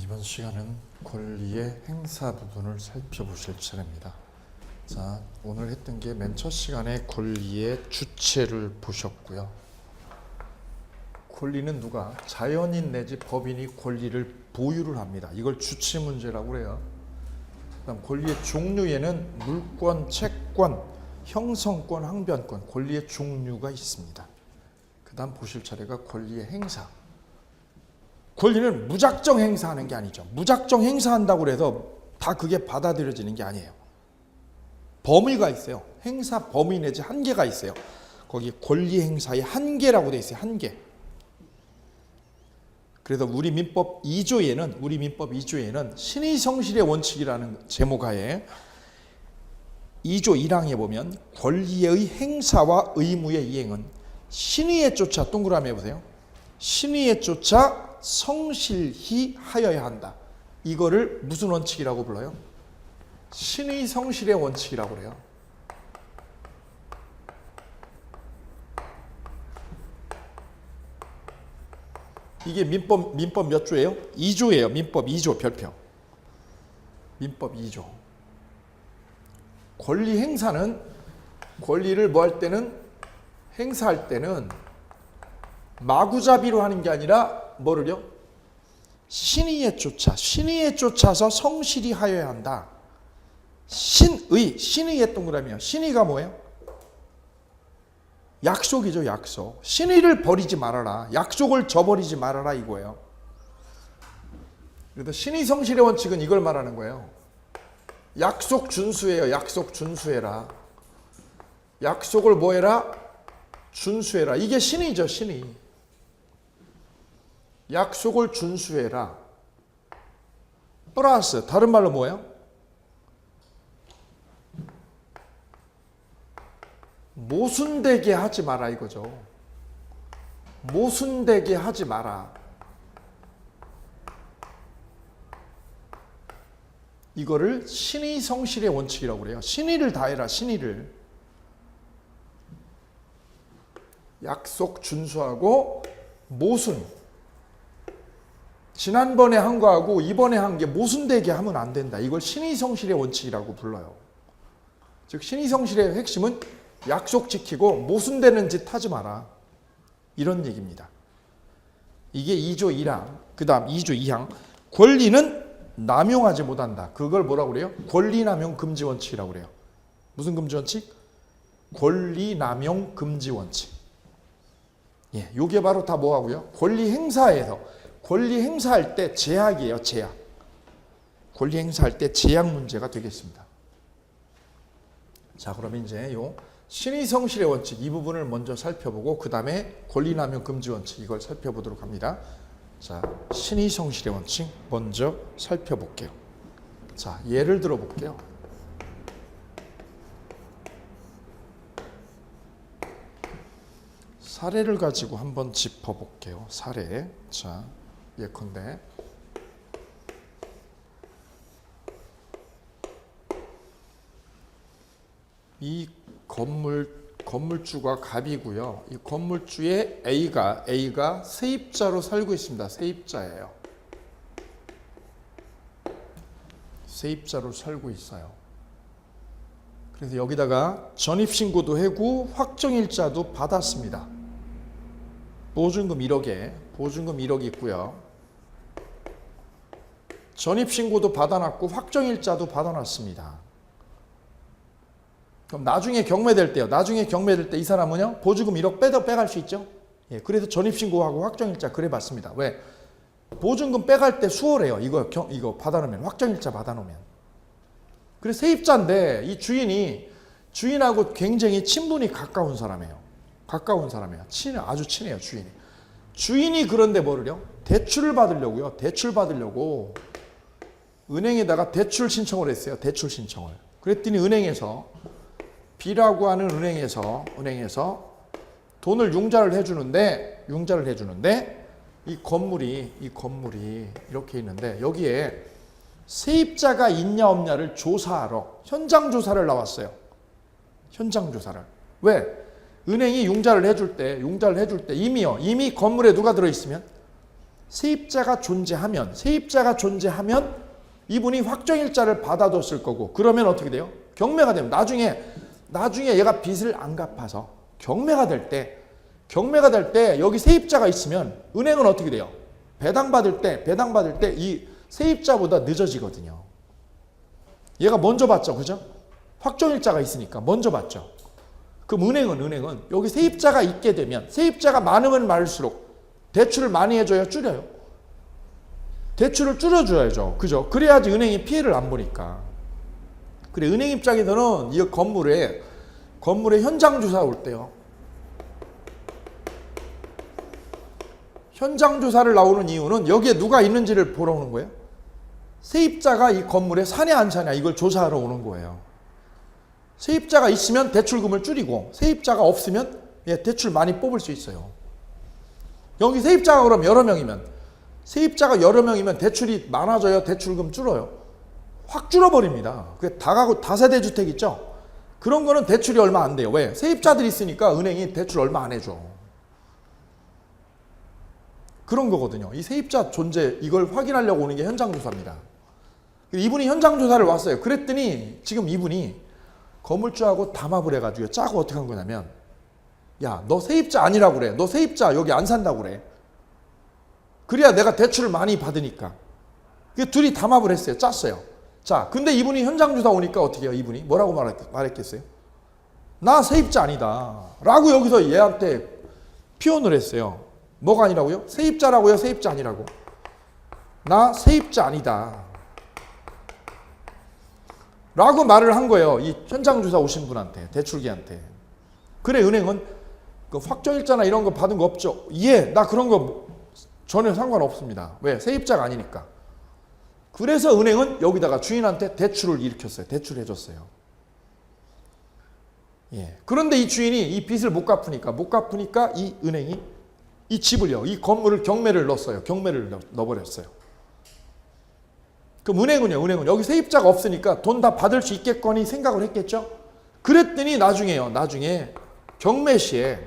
이번 시간은 권리의 행사 부분을 살펴보실 차례입니다. 자, 오늘 했던 게 맨 첫 시간에 권리의 주체를 보셨고요. 권리는 누가? 자연인 내지 법인이 권리를 보유를 합니다. 이걸 주체 문제라고 그래요. 그다음 권리의 종류에는 물권, 채권, 형성권, 항변권, 권리의 종류가 있습니다. 그다음 보실 차례가 권리의 행사. 권리는 무작정 행사하는 게 아니죠. 무작정 행사한다고 해서 다 그게 받아들여지는 게 아니에요. 범위가 있어요. 행사 범위 내지 한계가 있어요. 거기 권리 행사의 한계라고 돼 있어요. 한계. 그래서 우리 민법 2조에는 신의 성실의 원칙이라는 제목하에 2조 1항에 보면 권리의 행사와 의무의 이행은 신의에 쫓아 동그라미 해보세요. 신의에 쫓아 성실히 하여야 한다. 이거를 무슨 원칙이라고 불러요? 신의 성실의 원칙이라고 그래요. 이게 민법 몇 조예요? 2조예요. 민법 2조 별표. 민법 2조. 권리 행사는 권리를 뭐 할 때는 행사할 때는 마구잡이로 하는 게 아니라 뭐를요? 신의에 쫓아서 성실히 하여야 한다. 신의의 동그라미요. 신의가 뭐예요? 약속이죠, 약속. 신의를 버리지 말아라. 약속을 저버리지 말아라 이거예요. 그래서 신의 성실의 원칙은 이걸 말하는 거예요. 약속 준수해요. 약속 준수해라. 약속을 뭐 해라? 준수해라. 이게 신의죠, 신의. 약속을 준수해라. 플러스 다른 말로 뭐예요? 모순되게 하지 마라 이거죠. 모순되게 하지 마라. 이거를 신의 성실의 원칙이라고 그래요. 신의를 다해라. 신의를. 약속 준수하고 모순. 지난번에 한 거하고 이번에 한 게 모순되게 하면 안 된다. 이걸 신의 성실의 원칙이라고 불러요. 즉 신의 성실의 핵심은 약속 지키고 모순되는 짓 하지 마라. 이런 얘기입니다. 이게 2조 1항. 그 다음 2조 2항. 권리는 남용하지 못한다. 그걸 뭐라고 그래요? 권리남용 금지 원칙이라고 그래요. 무슨 금지 원칙? 권리남용 금지 원칙. 예, 요게 바로 다 뭐하고요? 권리 행사에서 권리 행사할 때 제약이에요. 제약. 권리 행사할 때 제약 문제가 되겠습니다. 자, 그럼 이제 요 신의 성실의 원칙 이 부분을 먼저 살펴보고 그 다음에 권리남용 금지 원칙 이걸 살펴보도록 합니다. 자, 신의 성실의 원칙 먼저 살펴볼게요. 자, 예를 들어 볼게요. 사례를 가지고 한번 짚어볼게요. 사례. 자, 예컨대 이 건물주가 갑이고요. 이 건물주의 A가 세입자로 살고 있습니다. 세입자예요. 세입자로 살고 있어요. 그래서 여기다가 전입신고도 하고 확정일자도 받았습니다. 보증금 1억 있고요. 전입신고도 받아놨고 확정일자도 받아놨습니다. 그럼 나중에 경매될 때요. 이 사람은요. 보증금 1억 빼갈 수 있죠. 예, 그래서 전입신고하고 확정일자 그래 봤습니다. 왜? 보증금 빼갈 때 수월해요. 이거 받아놓으면 확정일자 받아놓으면. 그래서 세입자인데 이 주인하고 굉장히 친분이 가까운 사람이에요. 아주 친해요. 주인이 그런데 뭐를요? 대출을 받으려고 은행에다가 대출 신청을 했어요. 대출 신청을. 그랬더니 은행에서 B라고 하는 은행에서 돈을 융자를 해주는데 이 건물이 이렇게 있는데 여기에 세입자가 있냐 없냐를 조사하러 현장 조사를 나왔어요. 현장 조사를. 왜? 은행이 융자를 해줄 때 이미 건물에 누가 들어있으면 세입자가 존재하면 이분이 확정일자를 받아뒀을 거고, 그러면 어떻게 돼요? 경매가 되면 나중에 얘가 빚을 안 갚아서 경매가 될 때 여기 세입자가 있으면 은행은 어떻게 돼요? 배당받을 때 이 세입자보다 늦어지거든요. 얘가 먼저 받죠. 그죠? 확정일자가 있으니까 먼저 받죠. 그럼 은행은 여기 세입자가 있게 되면, 세입자가 많으면 많을수록 대출을 많이 해줘야 줄여요? 대출을 줄여줘야죠. 그죠? 그래야지 은행이 피해를 안 보니까. 그래, 은행 입장에서는 이 건물에 현장 조사 올 때요. 현장 조사를 나오는 이유는 여기에 누가 있는지를 보러 오는 거예요. 세입자가 이 건물에 사냐 안 사냐 이걸 조사하러 오는 거예요. 세입자가 있으면 대출금을 줄이고, 세입자가 없으면 대출 많이 뽑을 수 있어요. 여기 세입자가 그럼 여러 명이면 대출이 많아져요? 대출금 줄어요? 확 줄어버립니다. 그 다세대 주택 있죠? 그런 거는 대출이 얼마 안 돼요. 왜? 세입자들이 있으니까 은행이 대출 얼마 안 해줘. 그런 거거든요. 이 세입자 존재, 이걸 확인하려고 오는 게 현장조사입니다. 이분이 현장조사를 왔어요. 그랬더니 지금 이분이 건물주하고 담합을 해가지고 짜고 어떻게 한 거냐면, 야, 너 세입자 아니라고 그래. 너 세입자 여기 안 산다고 그래. 그래야 내가 대출을 많이 받으니까. 둘이 담합을 했어요. 짰어요. 자, 근데 이분이 현장조사 오니까 어떻게 해요? 이분이 뭐라고 말했겠어요? 나 세입자 아니다 라고 여기서 얘한테 표현을 했어요. 뭐가 아니라고요? 세입자라고요? 세입자 아니라고? 나 세입자 아니다 라고 말을 한 거예요. 이 현장조사 오신 분한테, 대출기한테. 그래, 은행은 그 확정일자나 이런 거 받은 거 없죠? 예, 나 그런 거 전혀 상관없습니다. 왜? 세입자가 아니니까. 그래서 은행은 여기다가 주인한테 대출을 일으켰어요. 대출을 해줬어요. 예. 그런데 이 주인이 이 빚을 못 갚으니까 이 은행이 이 집을요, 이 건물을 경매를 넣었어요. 경매를 넣어버렸어요. 그럼 은행은 여기 세입자가 없으니까 돈 다 받을 수 있겠거니 생각을 했겠죠? 그랬더니 나중에 경매 시에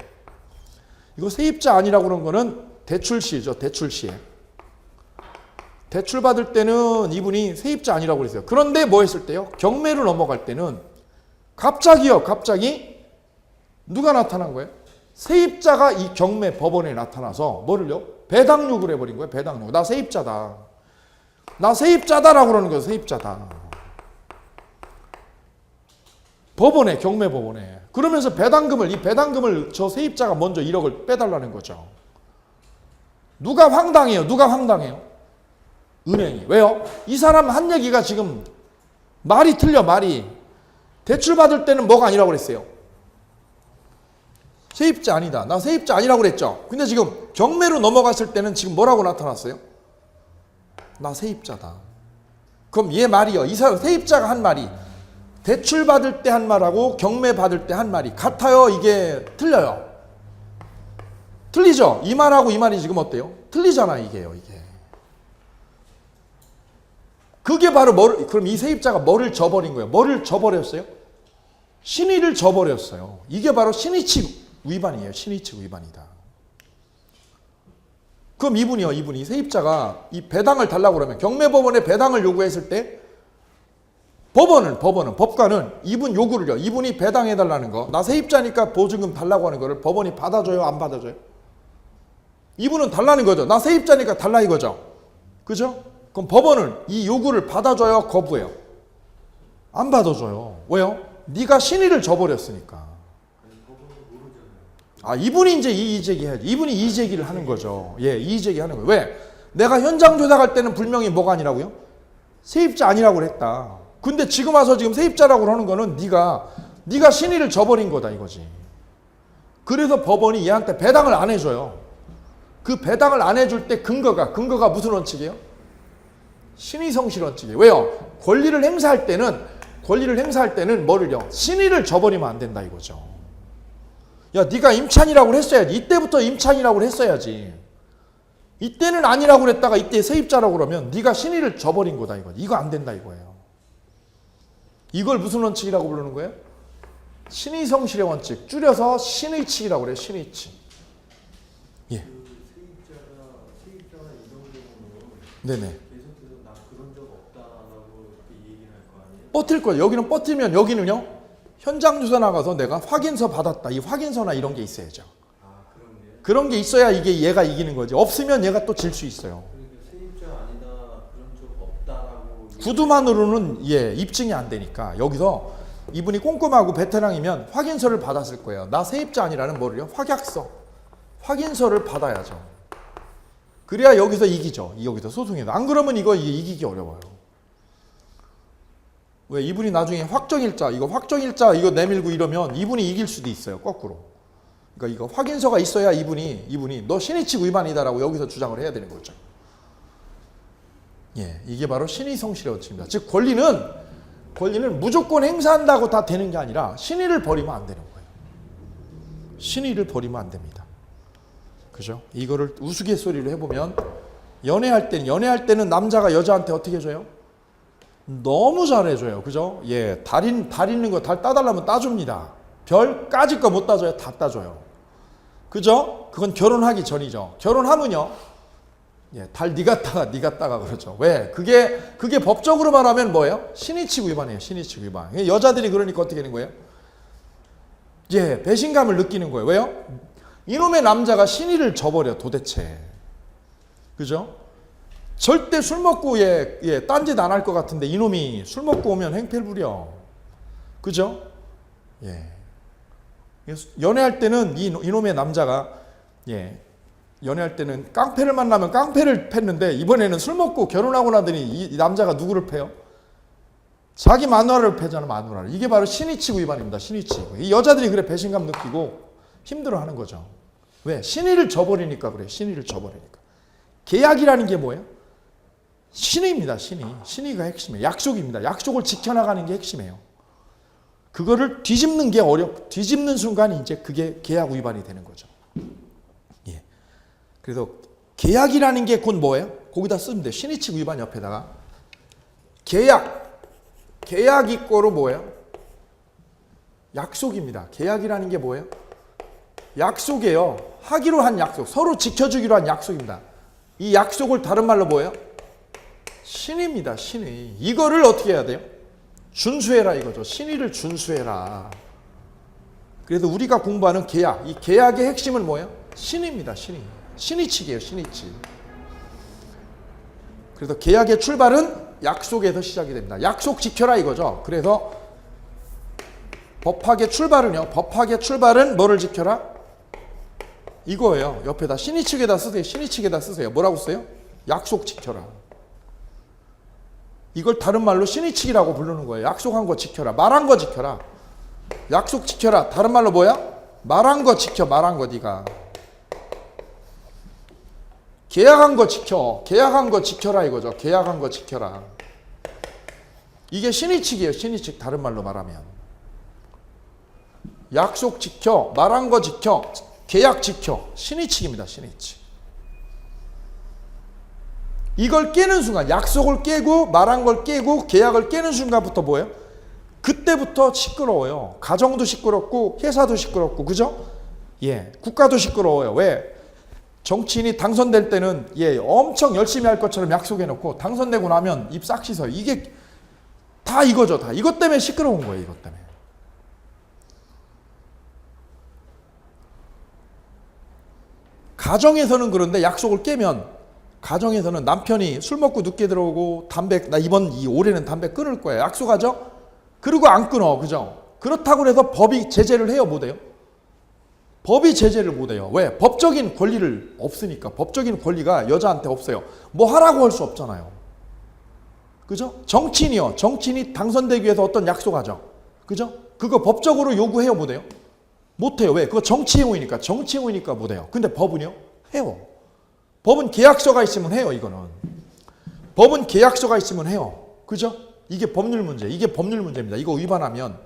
이거 세입자 아니라고 그런 거는 대출 시죠. 대출 시에. 대출 받을 때는 이분이 세입자 아니라고 그랬어요. 그런데 뭐 했을 때요? 경매로 넘어갈 때는 갑자기 누가 나타난 거예요? 세입자가 이 경매 법원에 나타나서 뭐를요? 배당 요구를 해버린 거예요. 배당 요구. 나 세입자다라고 그러는 거예요. 세입자다. 법원에, 경매 법원에. 그러면서 이 배당금을 저 세입자가 먼저 1억을 빼달라는 거죠. 누가 황당해요? 은행이. 왜요? 이 사람 한 얘기가 지금 말이 틀려, 말이. 대출 받을 때는 뭐가 아니라고 그랬어요? 세입자 아니다. 나 세입자 아니라고 그랬죠? 근데 지금 경매로 넘어갔을 때는 지금 뭐라고 나타났어요? 나 세입자다. 그럼 얘 말이요. 이 사람 세입자가 한 말이 대출 받을 때 한 말하고 경매 받을 때 한 말이 같아요? 이게 틀려요? 틀리죠? 이 말하고 이 말이 지금 어때요? 틀리잖아, 이게. 그게 바로 그럼 이 세입자가 뭐를 저버린 거예요? 뭐를 저버렸어요? 신의를 저버렸어요. 이게 바로 신의칙 위반이에요. 신의칙 위반이다. 그럼 이분이 세입자가 이 배당을 달라고 그러면 경매법원에 배당을 요구했을 때 법관은 이분 요구를요. 이분이 배당해달라는 거, 나 세입자니까 보증금 달라고 하는 거를 법원이 받아줘요? 안 받아줘요? 이분은 달라는 거죠. 나 세입자니까 달라 이거죠. 그죠? 그럼 법원은 이 요구를 받아줘요? 거부해요? 안 받아줘요. 왜요? 네가 신의를 저버렸으니까. 이분이 이제 이의제기해야지. 이분이 이의제기를 하는 거죠. 예, 이의제기하는 거예요. 왜? 내가 현장 조사 갈 때는 분명히 뭐가 아니라고요? 세입자 아니라고 그랬다. 근데 지금 와서 지금 세입자라고 하는 거는 네가 신의를 저버린 거다 이거지. 그래서 법원이 얘한테 배당을 안 해줘요. 그 배당을 안 해줄 때 근거가 무슨 원칙이에요? 신의성실 원칙이에요. 왜요? 권리를 행사할 때는 뭐를요? 신의를 저버리면 안 된다 이거죠. 야, 네가 임찬이라고 했어야지. 이때부터 임찬이라고 했어야지. 이때는 아니라고 그랬다가 이때 세입자라고 그러면 네가 신의를 저버린 거다 이거. 이거 안 된다 이거예요. 이걸 무슨 원칙이라고 부르는 거예요? 신의성실의 원칙. 줄여서 신의칙이라고 그래요. 신의칙. 예. 세입자가 1억 네네. 계속해서 나 그런 적 없다라고 이렇게 얘기를 할 거 아니에요? 버틸 거예요. 여기는 버티면 여기는요. 현장 조사 나가서 내가 확인서 받았다. 이 확인서나 이런 게 있어야죠. 아, 그런 게요? 그런 게 있어야 이게 얘가 이기는 거지. 없으면 얘가 또 질 수 있어요. 그러니까 세입자 아니다 그런 적 없다라고 구두만으로는 입증이 안 되니까 여기서 이분이 꼼꼼하고 베테랑이면 확인서를 받았을 거예요. 나 세입자 아니라는 뭐를요? 확약서. 확인서를 받아야죠. 그래야 여기서 이기죠. 여기서 소송에서. 안 그러면 이거 이기기 어려워요. 왜? 이분이 나중에 확정일자 이거 내밀고 이러면 이분이 이길 수도 있어요. 거꾸로. 그러니까 이거 확인서가 있어야 이분이 너 신의칙 위반이다라고 여기서 주장을 해야 되는 거죠. 예, 이게 바로 신의성실의 원칙입니다. 즉 권리는 무조건 행사한다고 다 되는 게 아니라 신의를 버리면 안 되는 거예요. 신의를 버리면 안 됩니다. 그죠? 이거를 우스갯소리로 해보면 연애할 때는 남자가 여자한테 어떻게 해줘요? 너무 잘해줘요. 그죠? 예, 달 있는 거 달 따달라면 따줍니다. 별 까짓 거 못 따줘요. 다 따줘요. 그죠? 그건 결혼하기 전이죠. 결혼하면요. 예, 달 네가 따가 그러죠. 왜? 그게 법적으로 말하면 뭐예요? 신의칙 위반이에요. 신의칙 위반. 여자들이 그러니까 어떻게 되는 거예요? 예, 배신감을 느끼는 거예요. 왜요? 이놈의 남자가 신의를 저버려 도대체. 그죠? 절대 술 먹고 딴짓 안 할 것 같은데 이놈이 술 먹고 오면 행패를 부려. 그죠? 예. 연애할 때는 이놈의 남자가 연애할 때는 깡패를 만나면 깡패를 팼는데 이번에는 술 먹고 결혼하고 나더니 이 남자가 누구를 패요? 자기 마누라를 패잖아, 마누라를. 이게 바로 신의칙 위반입니다. 신의칙. 이 여자들이 그래 배신감 느끼고 힘들어하는 거죠. 왜? 신의를 저버리니까 그래. 신의를 저버리니까. 계약이라는 게 뭐예요? 신의입니다. 신의가 핵심이에요. 약속입니다. 약속을 지켜나가는 게 핵심이에요. 그거를 뒤집는 순간 이제 그게 계약 위반이 되는 거죠. 예. 그래서 계약이라는 게 곧 뭐예요? 거기다 쓰면 돼요. 신의칙 위반 옆에다가 계약 이꼬로 뭐예요? 약속입니다. 계약이라는 게 뭐예요? 약속이에요. 하기로 한 약속, 서로 지켜주기로 한 약속입니다. 이 약속을 다른 말로 뭐예요? 신의입니다. 신의. 이거를 어떻게 해야 돼요? 준수해라 이거죠. 신의를 준수해라. 그래서 우리가 공부하는 계약, 이 계약의 핵심은 뭐예요? 신의입니다. 신의칙이에요. 신의칙. 그래서 계약의 출발은 약속에서 시작이 됩니다. 약속 지켜라 이거죠. 그래서 법학의 출발은 뭐를 지켜라? 이거예요. 옆에다 신의칙에다 쓰세요. 신의칙에다 쓰세요. 뭐라고 써요? 약속 지켜라. 이걸 다른 말로 신의칙이라고 부르는 거예요. 약속한 거 지켜라. 말한 거 지켜라. 약속 지켜라. 다른 말로 뭐야? 말한 거 지켜. 말한 거 네가. 계약한 거 지켜. 계약한 거 지켜라 이거죠. 계약한 거 지켜라. 이게 신의칙이에요. 신의칙 다른 말로 말하면. 약속 지켜. 말한 거 지켜. 계약 지켜. 신의칙입니다. 신의칙. 이걸 깨는 순간, 약속을 깨고 말한 걸 깨고 계약을 깨는 순간부터 뭐예요? 그때부터 시끄러워요. 가정도 시끄럽고 회사도 시끄럽고 그죠? 예, 국가도 시끄러워요. 왜? 정치인이 당선될 때는 엄청 열심히 할 것처럼 약속해놓고 당선되고 나면 입 싹 씻어요. 이게 다 이거죠. 다 이것 때문에 시끄러운 거예요. 이것 때문에. 가정에서는 그런데 약속을 깨면 가정에서는 남편이 술 먹고 늦게 들어오고 올해는 담배 끊을 거야. 약속하죠? 그리고 안 끊어. 그죠? 그렇다고 해서 법이 제재를 해요? 못 해요? 법이 제재를 못 해요. 왜? 법적인 권리를 없으니까. 법적인 권리가 여자한테 없어요. 뭐 하라고 할 수 없잖아요. 그죠? 정치인이 당선되기 위해서 어떤 약속하죠. 그죠? 그거 법적으로 요구해요? 못 해요? 못 해요. 왜? 그거 정치 행위니까 못 해요. 근데 법은요? 해요. 법은 계약서가 있으면 해요. 이거는. 법은 계약서가 있으면 해요. 그죠? 이게 법률 문제입니다. 이걸 위반하면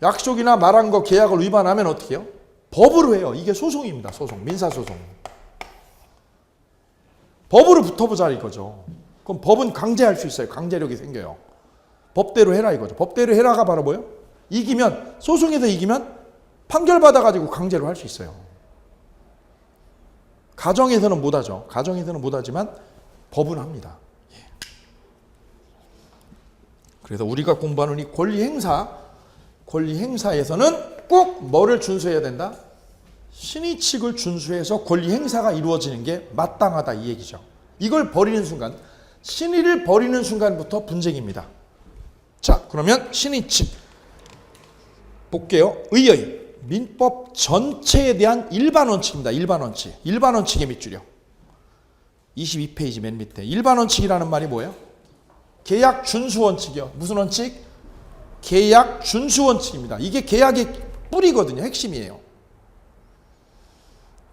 약속이나 말한 거 계약을 위반하면 어떻게 해요? 법으로 해요. 이게 소송입니다. 소송. 민사소송. 법으로 붙어보자 이거죠. 그럼 법은 강제할 수 있어요. 강제력이 생겨요. 법대로 해라 이거죠. 법대로 해라가 바로 뭐예요? 소송에서 이기면 판결 받아가지고 강제로 할 수 있어요. 가정에서는 못하죠. 가정에서는 못하지만 법은 합니다. 예. 그래서 우리가 공부하는 이 권리 행사에서는 꼭 뭐를 준수해야 된다? 신의칙을 준수해서 권리 행사가 이루어지는 게 마땅하다 이 얘기죠. 이걸 버리는 순간, 신의를 버리는 순간부터 분쟁입니다. 자, 그러면 신의칙 볼게요. 의의 민법 전체에 대한 일반 원칙입니다. 일반 원칙. 일반 원칙의 밑줄이요. 22페이지 맨 밑에. 일반 원칙이라는 말이 뭐예요? 계약 준수 원칙이요. 무슨 원칙? 계약 준수 원칙입니다. 이게 계약의 뿌리거든요. 핵심이에요.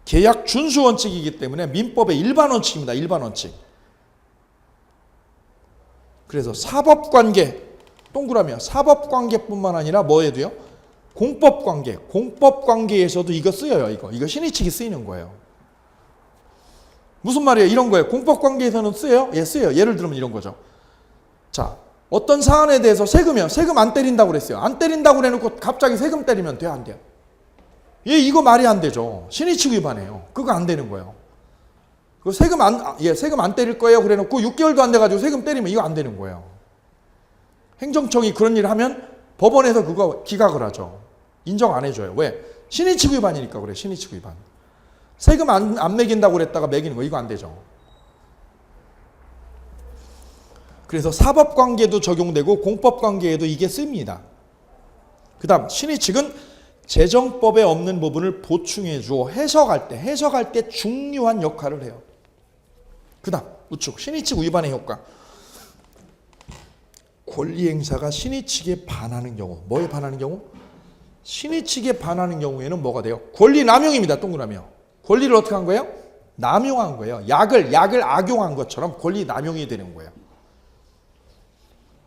계약 준수 원칙이기 때문에 민법의 일반 원칙입니다. 일반 원칙. 그래서 사법관계, 동그라미요. 사법관계뿐만 아니라 뭐에도요? 공법관계. 공법관계에서도 이거 쓰여요. 이거 신의칙이 쓰이는 거예요. 무슨 말이에요? 이런 거예요. 공법관계에서는 쓰여요? 예, 쓰여요. 예를 들면 이런 거죠. 자, 어떤 사안에 대해서 세금이요. 세금 안 때린다고 그랬어요. 안 때린다고 해놓고 갑자기 세금 때리면 돼요? 안 돼요? 예, 이거 말이 안 되죠. 신의칙 위반이에요. 그거 안 되는 거예요. 그 세금 안 때릴 거예요. 그래 놓고 6개월도 안 돼가지고 세금 때리면 이거 안 되는 거예요. 행정청이 그런 일을 하면 법원에서 그거 기각을 하죠. 인정 안 해줘요. 왜? 신의칙 위반이니까 그래. 신의칙 위반. 세금 안 매긴다고 그랬다가 매기는 거 이거 안 되죠. 그래서 사법관계도 적용되고 공법관계에도 이게 씁니다. 그 다음 신의칙은 재정법에 없는 부분을 보충해 주어 해석할 때 중요한 역할을 해요. 그 다음 우측 신의칙 위반의 효과. 권리 행사가 신의칙에 반하는 경우. 뭐에 반하는 경우? 신의칙에 반하는 경우에는 뭐가 돼요? 권리 남용입니다. 동그라미요. 권리를 어떻게 한 거예요? 남용한 거예요. 약을 악용한 것처럼 권리 남용이 되는 거예요.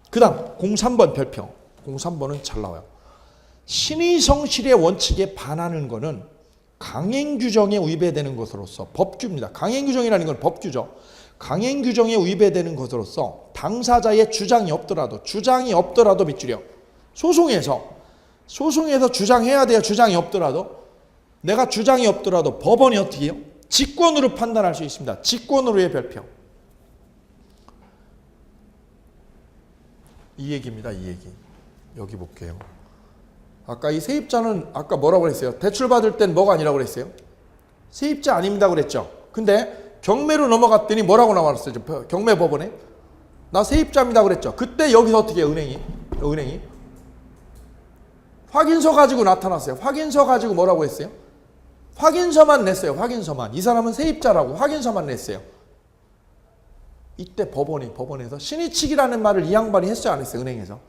그 다음 03번 별표. 03번은 잘 나와요. 신의성실의 원칙에 반하는 것은 강행규정에 위배되는 것으로서 법규입니다. 강행규정이라는 건 법규죠. 강행규정에 위배되는 것으로서 당사자의 주장이 없더라도 밑줄이요. 소송에서 주장해야 돼요. 주장이 없더라도. 내가 주장이 없더라도 법원이 어떻게 해요? 직권으로 판단할 수 있습니다. 직권으로의 별표. 이 얘기입니다. 이 얘기. 여기 볼게요. 아까 이 세입자는 아까 뭐라고 그랬어요? 대출받을 땐 뭐가 아니라고 그랬어요? 세입자 아닙니다 그랬죠. 근데 경매로 넘어갔더니 뭐라고 나왔어요? 경매법원에 나 세입자입니다 그랬죠. 그때 여기서 어떻게 해요? 은행이 확인서 가지고 나타났어요. 확인서 가지고 뭐라고 했어요? 확인서만 냈어요. 확인서만. 이 사람은 세입자라고 확인서만 냈어요. 이때 법원에서 신의칙이라는 말을 이 양반이 했어요? 안 했어요? 은행에서.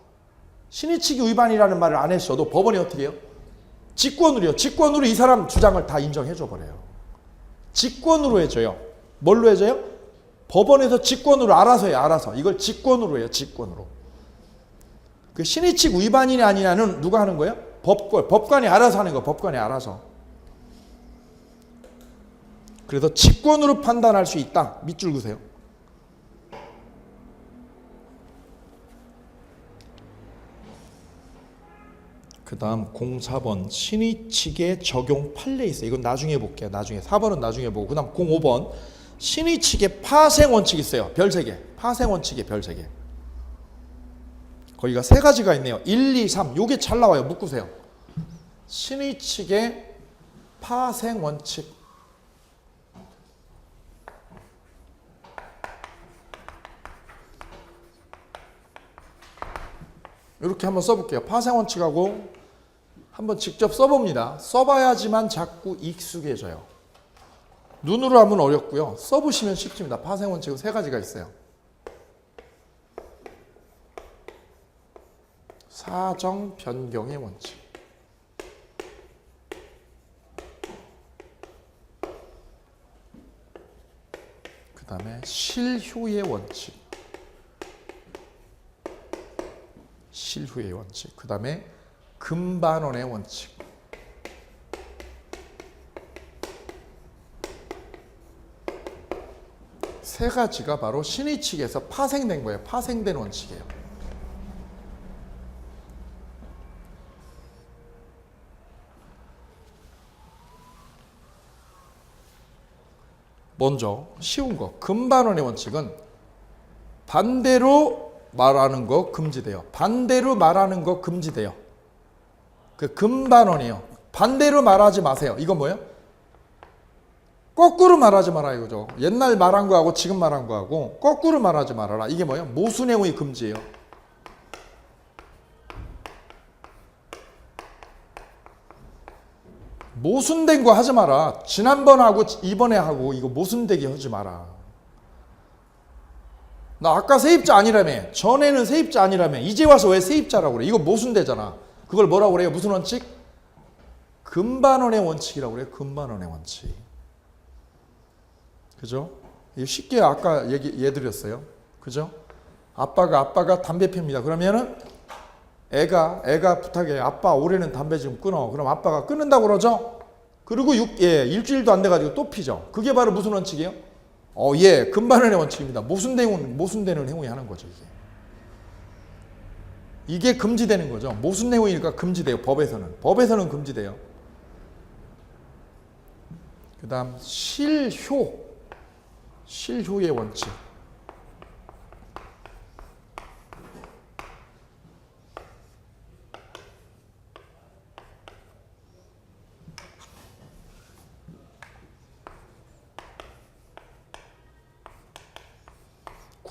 신의칙이 위반이라는 말을 안 했어도 법원이 어떻게 해요? 직권으로 이 사람 주장을 다 인정해줘 버려요. 직권으로 해줘요. 뭘로 해줘요? 법원에서 직권으로 알아서 해요. 알아서. 이걸 직권으로 해요. 직권으로. 그 신의칙 위반이냐 아니냐는 누가 하는 거예요? 법관이 알아서 하는 거예요. 법관이 알아서. 그래서 직권으로 판단할 수 있다. 밑줄 그으세요. 그 다음 04번 신의칙의 적용 판례 있어요. 이건 나중에 볼게요. 나중에 4번은 나중에 보고. 그 다음 05번 신의칙의 파생원칙 있어요. 별 3개. 파생원칙의 별 3개. 거기가 3가지가 있네요. 1, 2, 3. 요게 잘 나와요. 묶으세요. 신의칙의 파생원칙. 이렇게 한번 써볼게요. 파생원칙하고 한번 직접 써봅니다. 써봐야지만 자꾸 익숙해져요. 눈으로 하면 어렵고요. 써보시면 쉽습니다. 파생원칙은 3가지가 있어요. 사정 변경의 원칙. 그 다음에 실효의 원칙. 실효의 원칙. 그 다음에 금반원의 원칙. 세 가지가 바로 신의칙에서 파생된 거예요. 파생된 원칙이에요. 먼저 쉬운 거. 금반원의 원칙은 반대로 말하는 거 금지돼요. 반대로 말하는 거 금지돼요. 그 금반원이에요. 반대로 말하지 마세요. 이건 뭐예요? 거꾸로 말하지 마라 이거죠. 옛날 말한 거하고 지금 말한 거하고 거꾸로 말하지 말아라. 이게 뭐예요? 모순행위 금지예요. 모순된 거 하지 마라. 지난번 하고 이번에 하고 이거 모순되게 하지 마라. 나 아까 세입자 아니라며. 전에는 세입자 아니라며. 이제 와서 왜 세입자라고 그래? 이거 모순되잖아. 그걸 뭐라고 그래요? 무슨 원칙? 금반원의 원칙이라고 그래요. 금반원의 원칙. 그죠? 이거 쉽게 아까 얘기해드렸어요. 그죠? 아빠가 담배 핍니다. 그러면은 애가 부탁해요. 아빠 올해는 담배 좀 끊어. 그럼 아빠가 끊는다고 그러죠? 그리고 일주일도 안 돼가지고 또 피죠. 그게 바로 무슨 원칙이에요? 예, 금반원의 원칙입니다. 모순되는 행위 하는 거죠, 이게. 이게 금지되는 거죠. 모순 행위니까 금지돼요, 법에서는. 법에서는 금지돼요. 그 다음, 실효의 원칙.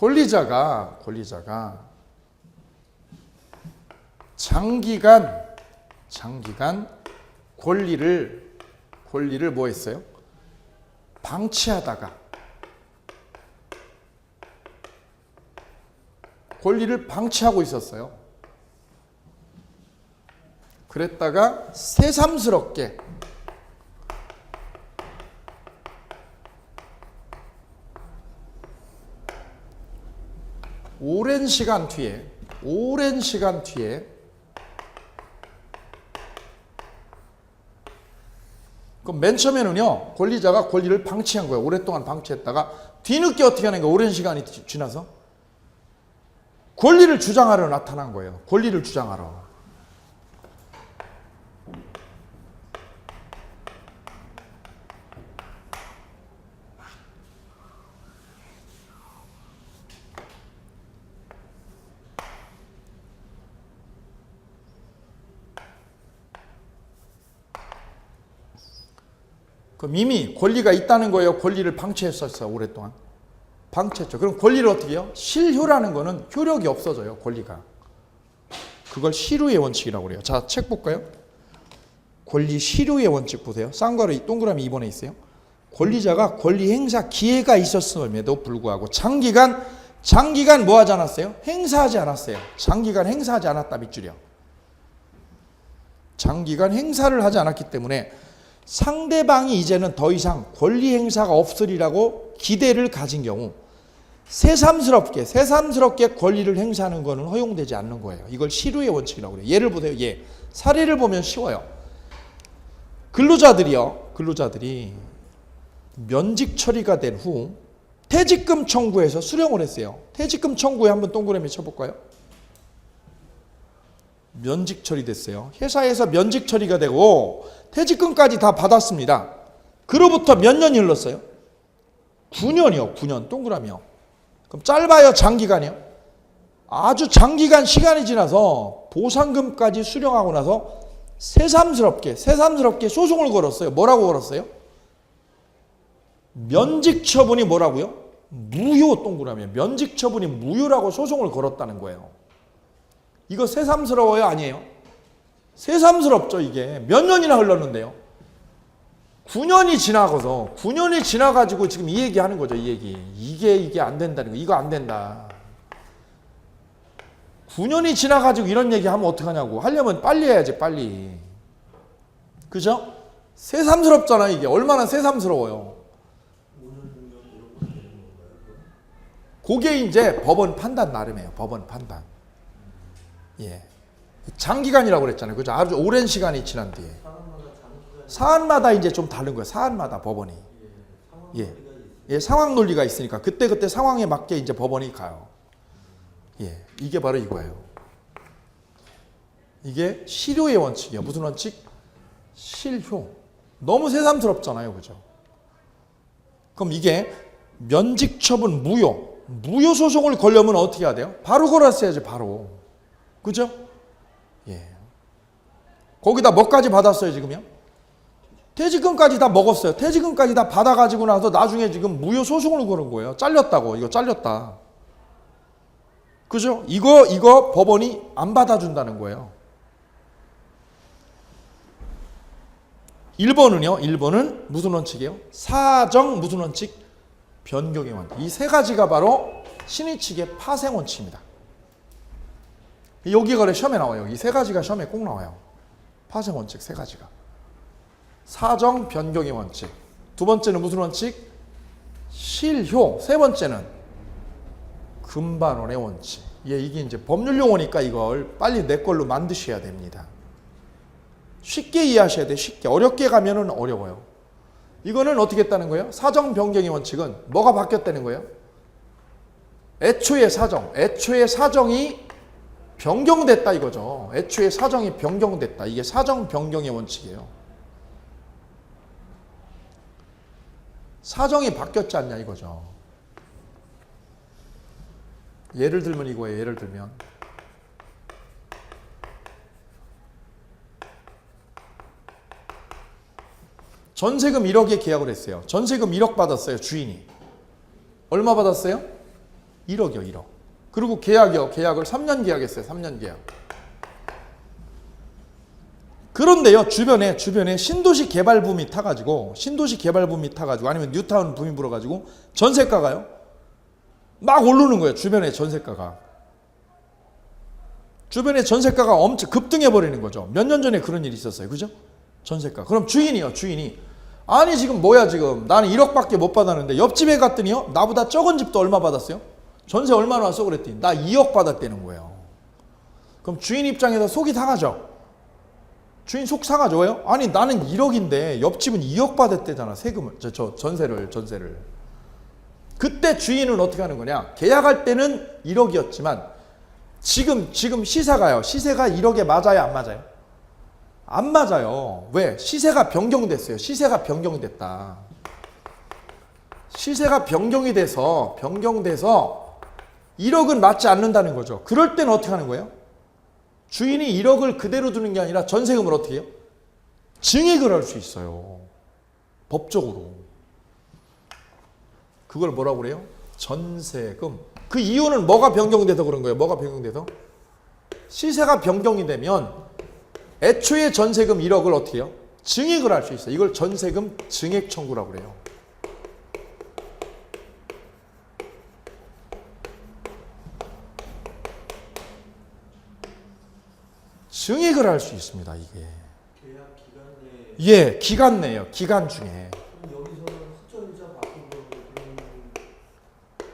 권리자가 장기간 권리를 뭐 했어요? 방치하다가 권리를 방치하고 있었어요. 그랬다가 새삼스럽게 오랜 시간 뒤에 그럼 맨 처음에는요, 권리자가 권리를 방치한 거예요. 오랫동안 방치했다가 뒤늦게 어떻게 하는 거예요? 오랜 시간이 지나서 권리를 주장하러 나타난 거예요. 권리를 주장하러. 그럼 이미 권리가 있다는 거예요. 권리를 방치했었어요. 오랫동안. 방치했죠. 그럼 권리를 어떻게 해요? 실효라는 거는 효력이 없어져요. 권리가. 그걸 실효의 원칙이라고 그래요. 자, 책 볼까요? 권리 실효의 원칙 보세요. 쌍괄호 동그라미 2번에 있어요. 권리자가 권리 행사 기회가 있었음에도 불구하고 장기간 뭐 하지 않았어요? 행사하지 않았어요. 장기간 행사하지 않았다 밑줄이요. 장기간 행사를 하지 않았기 때문에 상대방이 이제는 더 이상 권리 행사가 없으리라고 기대를 가진 경우 새삼스럽게 권리를 행사하는 것은 허용되지 않는 거예요. 이걸 실효의 원칙이라고 그래요. 예를 보세요. 사례를 보면 쉬워요. 근로자들이 면직 처리가 된 후 퇴직금 청구해서 수령을 했어요. 퇴직금 청구에 한번 동그라미 쳐볼까요? 면직 처리됐어요. 회사에서 면직 처리가 되고 퇴직금까지 다 받았습니다. 그로부터 몇 년이 흘렀어요? 9년이요. 9년 동그라미요. 그럼 짧아요? 장기간이요? 아주 장기간 시간이 지나서 보상금까지 수령하고 나서 새삼스럽게 소송을 걸었어요. 뭐라고 걸었어요? 면직 처분이 뭐라고요? 무효 동그라미요. 면직 처분이 무효라고 소송을 걸었다는 거예요. 이거 새삼스러워요? 아니에요? 새삼스럽죠. 이게 몇 년이나 흘렀는데요. 9년이 지나가지고 지금 이 얘기 하는 거죠. 이 얘기. 이게 안 된다는 거. 이거 안 된다. 9년이 지나가지고 이런 얘기 하면 어떡하냐고. 하려면 빨리 해야지, 빨리. 그죠? 새삼스럽잖아, 이게. 얼마나 새삼스러워요. 그게 이제 법원 판단 나름이에요. 법원 판단. 예. 장기간이라고 그랬잖아요. 그죠? 아주 오랜 시간이 지난 뒤에. 사안마다 이제 좀 다른 거예요. 사안마다 법원이. 예. 상황 논리가 있으니까 그때 상황에 맞게 이제 법원이 가요. 예. 이게 바로 이거예요. 이게 실효의 원칙이에요. 무슨 원칙? 실효. 너무 새삼스럽잖아요. 그죠? 그럼 이게 면직 처분 무효 소송을 걸려면 어떻게 해야 돼요? 바로 걸었어야지 바로. 그죠? 예. 거기다 뭐까지 받았어요 지금요? 퇴직금까지 다 먹었어요. 퇴직금까지 다 받아가지고 나서 나중에 지금 무효 소송을 거는 거예요. 잘렸다고. 이거 잘렸다. 그죠? 이거 법원이 안 받아준다는 거예요. 1번은요. 1번은 무슨 원칙이에요? 사정 무슨 원칙? 변경의 원칙. 이 세 가지가 바로 신의 측의 파생 원칙입니다. 여기가 시험에 나와요. 이 세 가지가 시험에 꼭 나와요. 파생 원칙 세 가지가. 사정 변경의 원칙. 두 번째는 무슨 원칙? 실효. 세 번째는 금반원의 원칙. 예, 이게 이제 법률 용어니까 이걸 빨리 내 걸로 만드셔야 됩니다. 쉽게 이해하셔야 돼. 쉽게. 어렵게 가면은 어려워요. 이거는 어떻게 했다는 거예요? 사정 변경의 원칙은 뭐가 바뀌었다는 거예요? 애초의 사정이 변경됐다 이거죠. 애초의 사정이 변경됐다. 이게 사정 변경의 원칙이에요. 사정이 바뀌었지 않냐 이거죠. 예를 들면 이거예요. 예를 들면 전세금 1억에 계약을 했어요. 전세금 1억 받았어요. 주인이. 얼마 받았어요? 1억이요. 1억. 그리고 계약을 3년 계약했어요. 3년 계약. 그런데요. 주변에 신도시 개발 붐이 타가지고 아니면 뉴타운 붐이 불어가지고 전세가가요. 막 오르는 거예요. 주변에 전세가가 엄청 급등해 버리는 거죠. 몇 년 전에 그런 일이 있었어요. 그죠? 전세가. 그럼 주인이 아니 지금 뭐야 지금 나는 1억밖에 못 받았는데 옆집에 갔더니요. 나보다 적은 집도 얼마 받았어요? 전세 얼마나 왔어 그랬더니 나 2억 받았다는 거예요. 그럼 주인 입장에서 속이 상하죠. 주인 속 상하죠. 왜요? 아니 나는 1억인데 옆집은 2억 받았대잖아. 세금을 전세를. 그때 주인은 어떻게 하는 거냐? 계약할 때는 1억이었지만 지금 시세가 1억에 맞아요, 안 맞아요? 안 맞아요. 왜? 시세가 변경됐어요. 시세가 변경됐다. 시세가 변경이 돼서 1억은 맞지 않는다는 거죠. 그럴 때는 어떻게 하는 거예요? 주인이 1억을 그대로 두는 게 아니라 전세금을 어떻게 해요? 증액을 할 수 있어요. 법적으로. 그걸 뭐라고 그래요? 전세금. 그 이유는 뭐가 변경돼서 그런 거예요? 뭐가 변경돼서? 시세가 변경이 되면 애초에 전세금 1억을 어떻게 해요? 증액을 할 수 있어요. 이걸 전세금 증액 청구라고 그래요. 증액을 할 수 있습니다. 이게. 계약 기간 내에. 예, 기간 내요. 기간 중에. 여기서는 흑전이자 바꾼 거는 그런.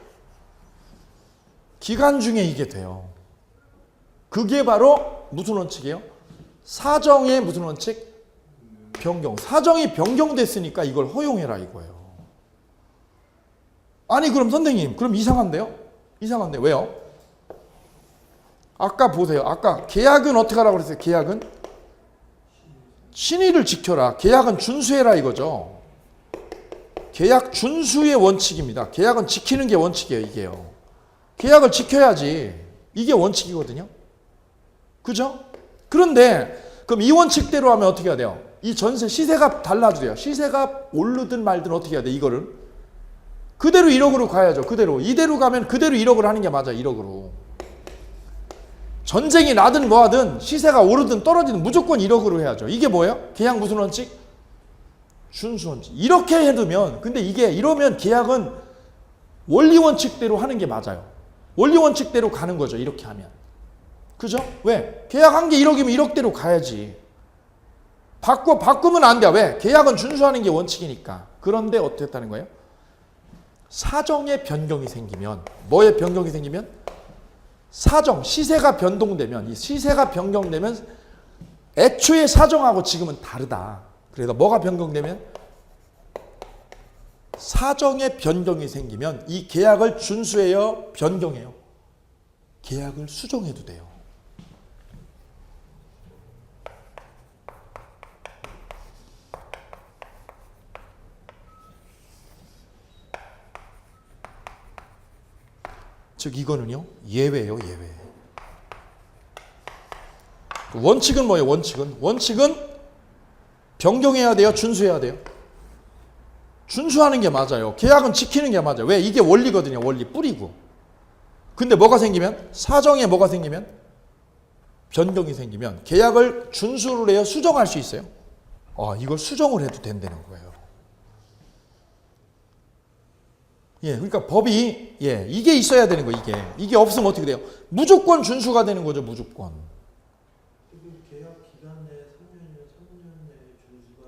기간 중에 이게 돼요. 그게 바로 무슨 원칙이에요? 사정의 무슨 원칙? 변경. 사정이 변경됐으니까 이걸 허용해라 이거예요. 아니 그럼 선생님 그럼 이상한데요? 이상한데 왜요? 아까 보세요. 아까 계약은 어떻게 하라고 그랬어요? 계약은 신의를 지켜라. 계약은 준수해라 이거죠. 계약 준수의 원칙입니다. 계약은 지키는 게 원칙이에요. 이게요. 계약을 지켜야지. 이게 원칙이거든요. 그죠? 그런데 그럼 이 원칙대로 하면 어떻게 해야 돼요? 이 전세 시세가 달라져요. 시세가 오르든 말든 어떻게 해야 돼? 이거를 그대로 1억으로 가야죠. 그대로. 이대로 가면 그대로 1억을 하는 게 맞아. 1억으로. 전쟁이 나든 뭐하든 시세가 오르든 떨어지든 무조건 1억으로 해야죠. 이게 뭐예요? 계약 무슨 원칙? 준수 원칙. 이렇게 해두면 근데 이게 이러면 계약은 원리 원칙대로 하는 게 맞아요. 원리 원칙대로 가는 거죠. 이렇게 하면. 그죠? 왜? 계약한 게 1억이면 1억대로 가야지. 바꾸면 안 돼. 왜? 계약은 준수하는 게 원칙이니까. 그런데 어떻게 했다는 거예요? 사정의 변경이 생기면 뭐의 변경이 생기면? 사정, 시세가 변동되면 이 시세가 변경되면 애초의 사정하고 지금은 다르다. 그래서 뭐가 변경되면? 사정의 변경이 생기면 이 계약을 준수해요? 변경해요? 계약을 수정해도 돼요. 즉 이거는요 예외예요, 예외. 원칙은 뭐예요? 원칙은 변경해야 돼요, 준수해야 돼요? 준수하는 게 맞아요. 계약은 지키는 게 맞아요. 왜? 이게 원리거든요, 원리, 뿌리고. 근데 뭐가 생기면, 사정에 뭐가 생기면, 변경이 생기면 계약을 준수를 해야 수정할 수 있어요. 이걸 수정을 해도 된다는 거예요. 예, 그러니까 법이 이게 있어야 되는 거예요. 이게 없으면 어떻게 돼요? 무조건 준수가 되는 거죠, 무조건. 계약 기간 내에 3년 내에 준수가.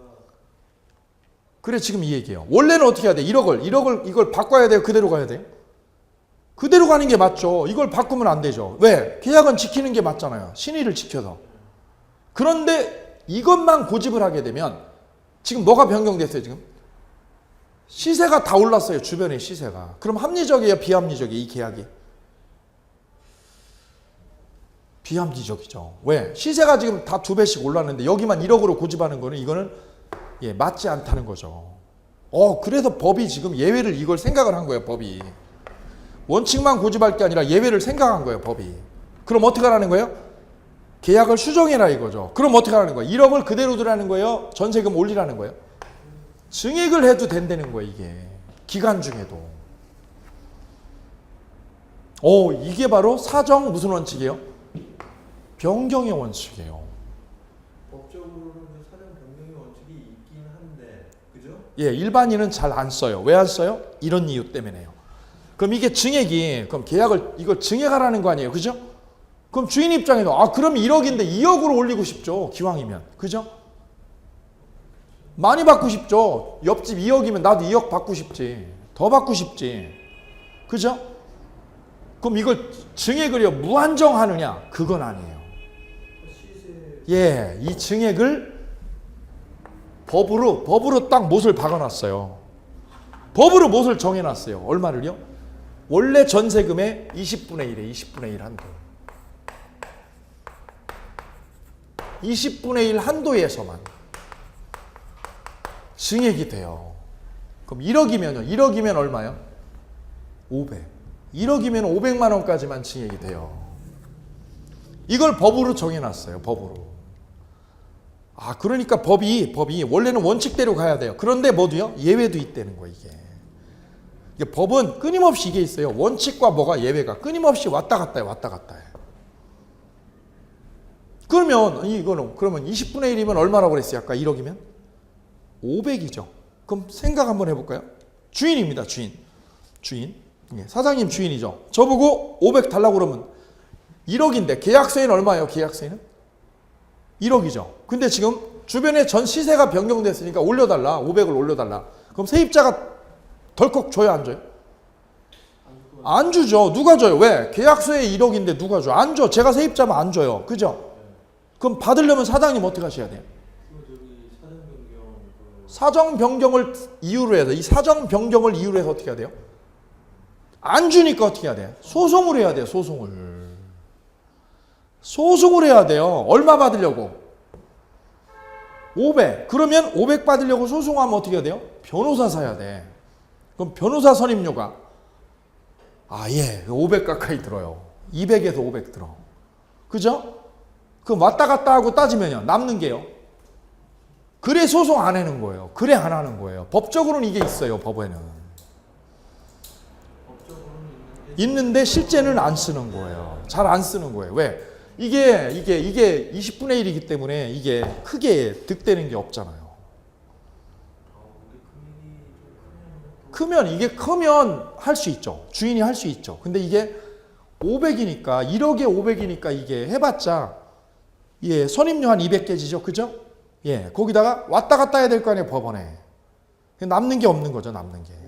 그래, 지금 이 얘기예요. 원래는 어떻게 해야 돼? 이걸 바꿔야 돼요? 그대로 가야 돼요? 그대로 가는 게 맞죠. 이걸 바꾸면 안 되죠. 왜? 계약은 지키는 게 맞잖아요. 신의를 지켜서. 그런데 이것만 고집을 하게 되면 지금 뭐가 변경됐어요, 지금? 시세가 다 올랐어요, 주변의 시세가. 그럼 합리적이에요, 비합리적이에요, 이 계약이? 비합리적이죠. 왜? 시세가 지금 다 2배씩 올랐는데 여기만 1억으로 고집하는 거는 이거는 맞지 않다는 거죠. 그래서 법이 지금 예외를 이걸 생각을 한 거예요, 법이. 원칙만 고집할 게 아니라 예외를 생각한 거예요, 법이. 그럼 어떻게 하라는 거예요? 계약을 수정해라 이거죠. 그럼 어떻게 하라는 거예요? 1억을 그대로 두라는 거예요? 전세금 올리라는 거예요? 증액을 해도 된다는 거예요, 이게. 기간 중에도. 이게 바로 사정 무슨 원칙이에요? 변경의 원칙이에요. 법적으로는 그 사정 변경의 원칙이 있긴 한데, 그죠? 예, 일반인은 잘 안 써요. 왜 안 써요? 이런 이유 때문에요. 그럼 이게 증액이, 그럼 계약을, 이걸 증액하라는 거 아니에요? 그죠? 그럼 주인 입장에서, 그럼 1억인데 2억으로 올리고 싶죠. 기왕이면. 그죠? 많이 받고 싶죠. 옆집 2억이면 나도 2억 받고 싶지. 더 받고 싶지. 그죠? 그럼 이걸 증액을요, 무한정하느냐? 그건 아니에요. 예, 이 증액을 법으로 딱 못을 박아놨어요. 법으로 못을 정해놨어요. 얼마를요? 원래 전세금의 20분의 1에 20분의 1 한도. 20분의 1 한도에서만 증액이 돼요. 그럼 1억이면요. 1억이면 얼마요? 500. 1억이면 500만 원까지만 증액이 돼요. 이걸 법으로 정해놨어요. 법으로. 그러니까 법이 원래는 원칙대로 가야 돼요. 그런데 뭐도요? 예외도 있다는 거예요, 이게. 법은 끊임없이 이게 있어요. 원칙과 뭐가 예외가 끊임없이 왔다 갔다 해요. 왔다 갔다 해요. 그러면 그러면 20분의 1이면 얼마라고 그랬어요? 아까 1억이면? 500이죠. 그럼 생각 한번 해볼까요? 주인입니다. 주인. 사장님 주인이죠. 저보고 500 달라고 그러면 1억인데 계약서에는 얼마예요? 계약서에는? 1억이죠. 근데 지금 주변에 전 시세가 변경됐으니까 올려달라. 500을 올려달라. 그럼 세입자가 덜컥 줘요, 안 줘요? 안 주죠. 누가 줘요? 왜? 계약서에 1억인데 누가 줘? 안 줘. 제가 세입자면 안 줘요. 그죠? 그럼 받으려면 사장님 어떻게 하셔야 돼요? 사정 변경을 이유로 해서, 이 사정 변경을 이유로 해서 어떻게 해야 돼요? 안 주니까 어떻게 해야 돼요? 소송을 해야 돼요, 소송을. 소송을 해야 돼요. 얼마 받으려고? 500. 그러면 500 받으려고 소송하면 어떻게 해야 돼요? 변호사 사야 돼. 그럼 변호사 선임료가 500 가까이 들어요. 200에서 500 들어. 그죠? 그럼 왔다 갔다 하고 따지면요, 남는 게요. 그래 소송 안 하는 거예요. 그래 안 하는 거예요. 법적으로는 이게 있어요, 법에는. 있는데 실제는 안 쓰는 거예요. 잘 안 쓰는 거예요. 왜? 이게 20분의 1이기 때문에 이게 크게 득되는 게 없잖아요. 크면 할 수 있죠. 주인이 할 수 있죠. 근데 이게 500이니까 1억에 500이니까 이게 해봤자 선임료 한 200개지죠. 그죠? 거기다가 왔다 갔다 해야 될 거 아니에요, 법원에. 남는 게 없는 거죠, 남는 게.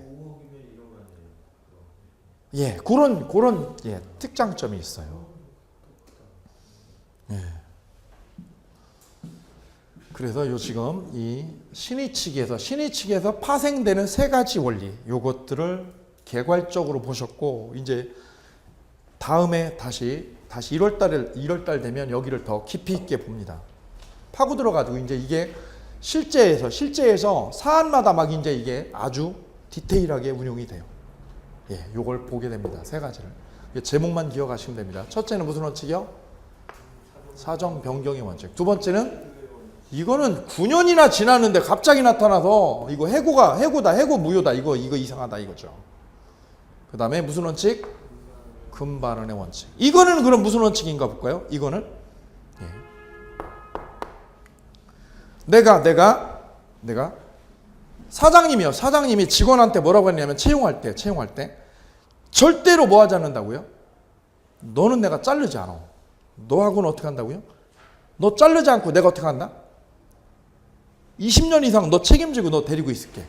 그런 특장점이 있어요. 그래서 지금 이 신의 측에서 파생되는 세 가지 원리, 요것들을 개괄적으로 보셨고, 이제 다음에 다시 1월달 되면 여기를 더 깊이 있게 봅니다. 파고 들어가지고 이제 이게 실제에서 사안마다 막 이제 이게 아주 디테일하게 운용이 돼요. 요걸 보게 됩니다. 세 가지를. 제목만 기억하시면 됩니다. 첫째는 무슨 원칙이요? 사정 변경의 원칙. 두 번째는 이거는 9년이나 지났는데 갑자기 나타나서 이거 해고 무효다. 이거 이상하다 이거죠. 그 다음에 무슨 원칙? 금반응의 원칙. 이거는 그럼 무슨 원칙인가 볼까요? 이거는 내가 사장님이 직원한테 뭐라고 했냐면 채용할 때 절대로 뭐 하지 않는다고요? 너는 내가 자르지 않아. 너하고는 어떻게 한다고요? 너 자르지 않고 내가 어떻게 한다? 20년 이상 너 책임지고 너 데리고 있을게.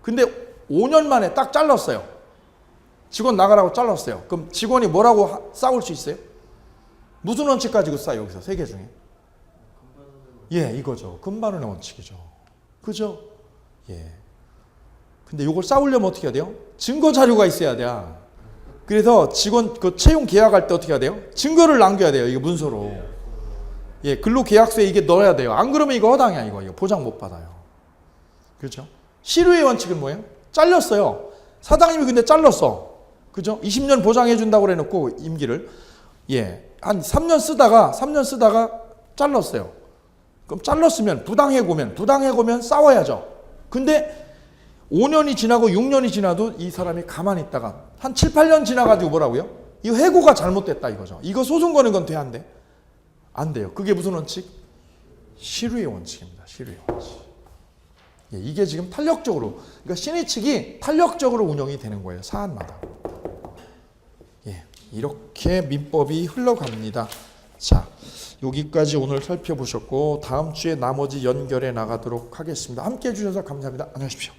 근데 5년 만에 딱 잘랐어요. 직원 나가라고 잘랐어요. 그럼 직원이 뭐라고 싸울 수 있어요? 무슨 원칙 가지고 싸요 여기서 세 개 중에? 예, 이거죠. 금반응의 원칙이죠. 그죠? 예. 근데 이걸 싸우려면 어떻게 해야 돼요? 증거 자료가 있어야 돼. 그래서 직원 그 채용 계약할 때 어떻게 해야 돼요? 증거를 남겨야 돼요. 이거 문서로. 예, 근로계약서에 이게 넣어야 돼요. 안 그러면 이거 허당이야. 이거 보장 못 받아요. 그렇죠? 실효의 원칙은 뭐예요? 잘렸어요. 사장님이 근데 잘랐어. 그죠? 20년 보장해 준다고 그래 놓고 임기를 한 3년 쓰다가 잘랐어요. 그럼 잘랐으면 부당해고면 싸워야죠. 근데 5년이 지나고 6년이 지나도 이 사람이 가만히 있다가 한 7, 8년 지나가지고 뭐라고요? 이 해고가 잘못됐다 이거죠. 이거 소송 거는 건 돼, 안 돼? 안 돼요. 그게 무슨 원칙? 실효의 원칙입니다. 실효의 원칙. 예, 이게 지금 탄력적으로, 그러니까 신의 측이 탄력적으로 운영이 되는 거예요. 사안마다. 예, 이렇게 민법이 흘러갑니다. 자, 여기까지 오늘 살펴보셨고 다음 주에 나머지 연결해 나가도록 하겠습니다. 함께 해주셔서 감사합니다. 안녕히 가십시오.